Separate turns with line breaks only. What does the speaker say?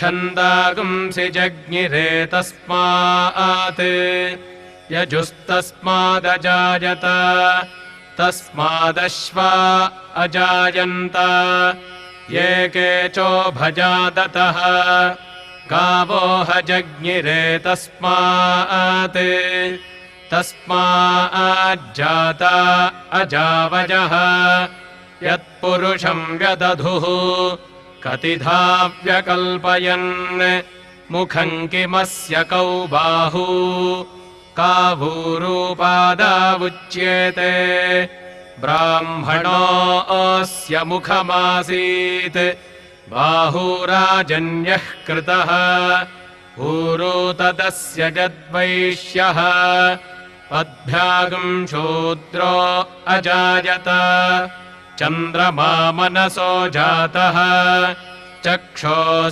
छन्दागुंसि जज्ञिरे तस्मात् यजुस्तस्मादजायत तस्मादश्वा अजायन्त ये केचोभजादतः गावोह जज्ञिरे तस्मात् तस्माज्जाता अजावजः यत्पुरुषं व्यदधुः कतिधा व्यकल्पयन् मुखं किमस्य कौ बाहू कावूरूपादावुच्येते ब्राह्मणोऽस्य मुखमासीत् बाहूराजन्यः कृतः ऊरू तदस्य जद्वैश्यः पद्भ्यागं शूद्रो अजायत चन्द्रमा मनसो जातः चक्षोः